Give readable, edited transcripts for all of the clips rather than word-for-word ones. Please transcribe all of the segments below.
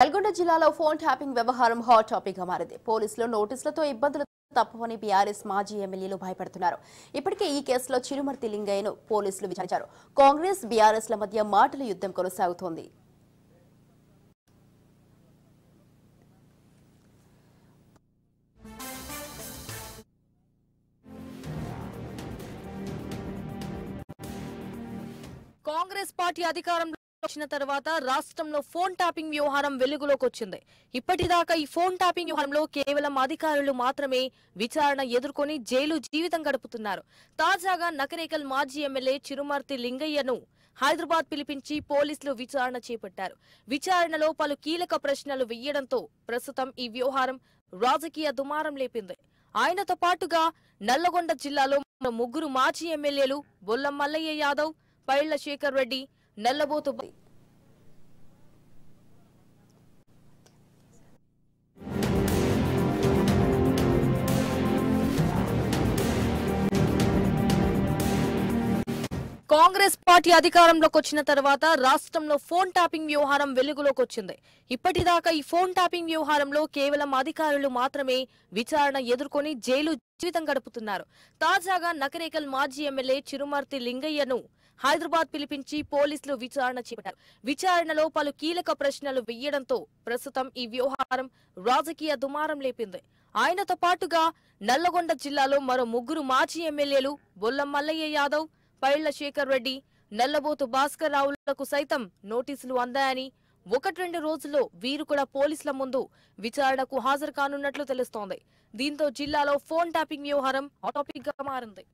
నల్గొండ జిల్లాలో phone tapping వ్యవహారం hot topic గా మారింది. పోలీసులు నోటీసులతో ఇబ్బందులు తప్పవని బీఆర్ఎస్ మాజీ ఎమ్మెల్యేలు భయపడుతున్నారు. ఇప్పటికే ఈ కేసులో చిరుమర్తి లింగయ్యను పోలీసులు విచారించారు. కాంగ్రెస్ బీఆర్ఎస్ ల మధ్య మాటల యుద్ధం కొనసాగుతోంది. కాంగ్రెస్ పార్టీ అధికారంలో వచ్చిన తర్వాత రాష్ట్రంలో ఫోన్ ట్యాపింగ్ వ్యవహారం వెలుగులోకి వచ్చింది. ఇప్పటిదాకా ఈ ఫోన్ ట్యాపింగ్ వ్యవహారంలో కేవలం అధికారులు మాత్రమే విచారణ ఎదుర్కొని జైలు జీవితం గడుపుతున్నారు. తాజాగా నకరేకల్ మాజీ ఎమ్మెల్యే చిరుమర్తి లింగయ్యను హైదరాబాద్ పిలిపించి పోలీసులు విచారణ చేపట్టారు. విచారణలో పలు కీలక ప్రశ్నలు వేయడంతో ప్రస్తుతం ఈ వ్యవహారం రాజకీయ దుమారం లేపింది. ఆయనతో పాటుగా నల్లగొండ జిల్లాలో ముగ్గురు మాజీ ఎమ్మెల్యేలు బొల్లం మల్లయ్య యాదవ్, పైళ్ల శేఖర్ రెడ్డి, నల్లబోతు కాంగ్రెస్ పార్టీ అధికారంలోకి వచ్చిన తర్వాత రాష్ట్రంలో ఫోన్ ట్యాపింగ్ వ్యవహారం వెలుగులోకి వచ్చింది. ఇప్పటిదాకా ఈ ఫోన్ ట్యాపింగ్ వ్యవహారంలో కేవలం అధికారులు మాత్రమే విచారణ ఎదుర్కొని జైలు జీవితం గడుపుతున్నారు. తాజాగా నకరేకల్ మాజీ ఎమ్మెల్యే చిరుమర్తి లింగయ్యను హైదరాబాద్ పిలిపించి పోలీసులు విచారణ చేపట్టారు. విచారణలో పలు కీలక ప్రశ్నలు వేయడంతో ప్రస్తుతం ఈ వ్యవహారం రాజకీయ దుమారం లేపింది. ఆయనతో పాటుగా నల్లగొండ జిల్లాలో మరో ముగ్గురు మాజీ ఎమ్మెల్యేలు బొల్లం మల్లయ్య యాదవ్, పైళ్ల శేఖర్ రెడ్డి, నల్లబోతు భాస్కర్ రావులకు సైతం నోటీసులు అందాయని, 1-2 రోజుల్లో వీరు కూడా పోలీసుల ముందు విచారణకు హాజరు కానున్నట్లు తెలుస్తోంది. దీంతో జిల్లాలో ఫోన్ ట్యాపింగ్ వ్యవహారం టాపిక్ గా మారింది.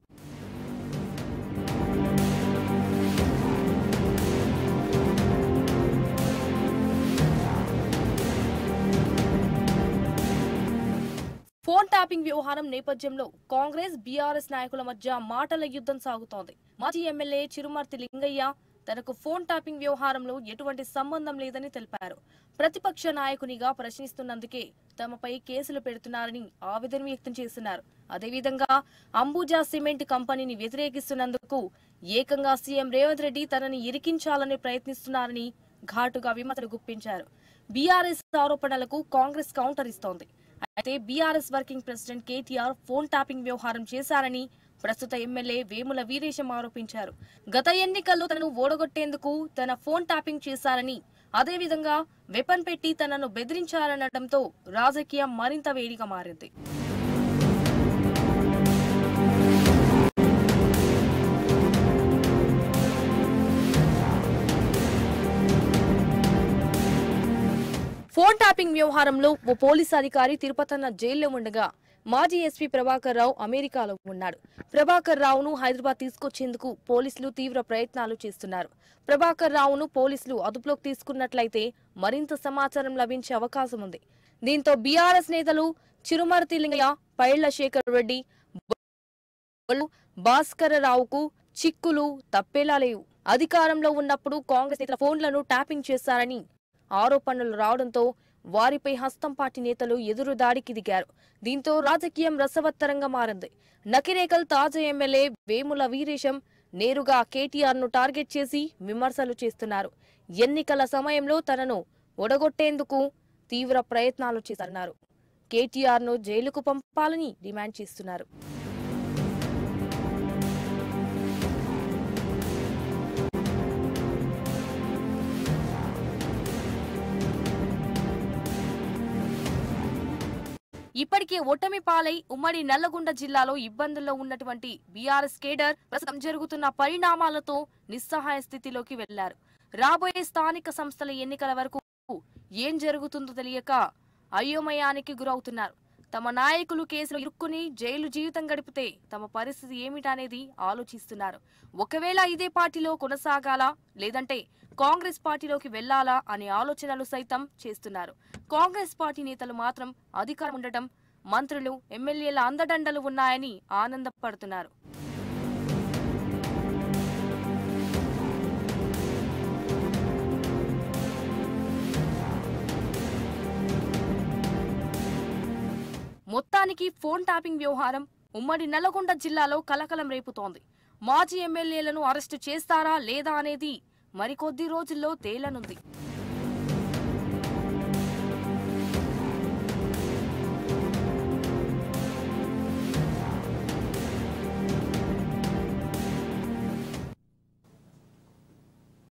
ఫోన్ ట్యాపింగ్ వ్యవహారం నేపథ్యంలో కాంగ్రెస్ బీఆర్ఎస్ నాయకుల మధ్య మాటల యుద్ధం సాగుతోంది. మాజీ ఎమ్మెల్యే చిరుమర్తి లింగయ్య తనకు ఫోన్ ట్యాపింగ్ వ్యవహారంలో ఎటువంటి సంబంధం లేదని తెలిపారు. ప్రతిపక్ష నాయకునిగా ప్రశ్నిస్తున్నందుకే తమపై కేసులు పెడుతున్నారని ఆవేదన వ్యక్తం చేస్తున్నారు. అదేవిధంగా అంబుజా సిమెంట్ కంపెనీని వ్యతిరేకిస్తున్నందుకు ఏకంగా సీఎం రేవంత్ రెడ్డి తనని ఇరికించాలని ప్రయత్నిస్తున్నారని ఘాటుగా విమర్శలు గుప్పించారు. బీఆర్ఎస్ ఆరోపణలకు కాంగ్రెస్ కౌంటర్ ఇస్తోంది. అయితే BRS working president KTR phone tapping వ్యవహారం చేశారని ప్రస్తుత ఎమ్మెల్యే వేముల వీరేశం ఆరోపించారు. గత ఎన్నికల్లో తనను ఓడగొట్టేందుకు తన ఫోన్ ట్యాపింగ్ చేశారని, అదేవిధంగా వెపన్ పెట్టి తనను బెదిరించారనడంతో రాజకీయం మరింత వేడిగా మారింది. ఫోన్ ట్యాపింగ్ వ్యవహారంలో ఓ పోలీసు అధికారి తిరుపతన్న జైల్లో ఉండగా మాజీ ఎస్పీ ప్రభాకర్ రావు అమెరికాలో ఉన్నాడు. ప్రభాకర్ రావును హైదరాబాద్ తీసుకొచ్చేందుకు పోలీసులు తీవ్ర ప్రయత్నాలు చేస్తున్నారు. ప్రభాకర్ రావును పోలీసులు అదుపులోకి తీసుకున్నట్లయితే మరింత సమాచారం లభించే అవకాశం ఉంది. దీంతో బీఆర్ఎస్ నేతలు చిరుమర్తి లింగయ్య, పైళ్ల శేఖర్ రెడ్డి, భాస్కర్ రావుకు చిక్కులు తప్పేలా లేవు. అధికారంలో ఉన్నప్పుడు కాంగ్రెస్ నేతల ఫోన్లను ట్యాపింగ్ చేశారని ఆరోపణలు రావడంతో వారిపై హస్తం పార్టీ నేతలు ఎదురు దాడికి దిగారు. దీంతో రాజకీయం రసవత్తరంగా మారింది. నకిరేకల్ తాజా ఎమ్మెల్యే వేముల వీరేశం నేరుగా కేటీఆర్ ను టార్గెట్ చేసి విమర్శలు చేస్తున్నారు. ఎన్నికల సమయంలో తనను ఒడగొట్టేందుకు తీవ్ర ప్రయత్నాలు చేస్తున్నారు. కేటీఆర్ ను జైలుకు పంపాలని డిమాండ్ చేస్తున్నారు. ఇప్పటికే ఓటమి పాలై ఉమ్మడి నల్లగొండ జిల్లాలో ఇబ్బందుల్లో ఉన్నటువంటి బీఆర్ఎస్ కేడర్ ప్రస్తుతం జరుగుతున్న పరిణామాలతో నిస్సహాయ స్థితిలోకి వెళ్లారు. రాబోయే స్థానిక సంస్థల ఎన్నికల వరకు ఏం జరుగుతుందో తెలియక అయోమయానికి గురవుతున్నారు. తమ నాయకులు కేసులు ఇరుక్కుని జైలు జీవితం గడిపితే తమ పరిస్థితి ఏమిటనేది ఆలోచిస్తున్నారు. ఒకవేళ ఇదే పార్టీలో కొనసాగాలా, లేదంటే కాంగ్రెస్ పార్టీలోకి వెళ్లాలా అనే ఆలోచనలు సైతం చేస్తున్నారు. కాంగ్రెస్ పార్టీ నేతలు మాత్రం అధికారం ఉండటం, మంత్రులు, ఎమ్మెల్యేల అండదండలు ఉన్నాయని ఆనందపడుతున్నారు. మొత్తానికి ఫోన్ ట్యాపింగ్ వ్యవహారం ఉమ్మడి నల్లగొండ జిల్లాలో కలకలం రేపుతోంది. మాజీ ఎమ్మెల్యేలను అరెస్టు చేస్తారా లేదా అనేది మరికొద్ది రోజుల్లో తేలనుంది.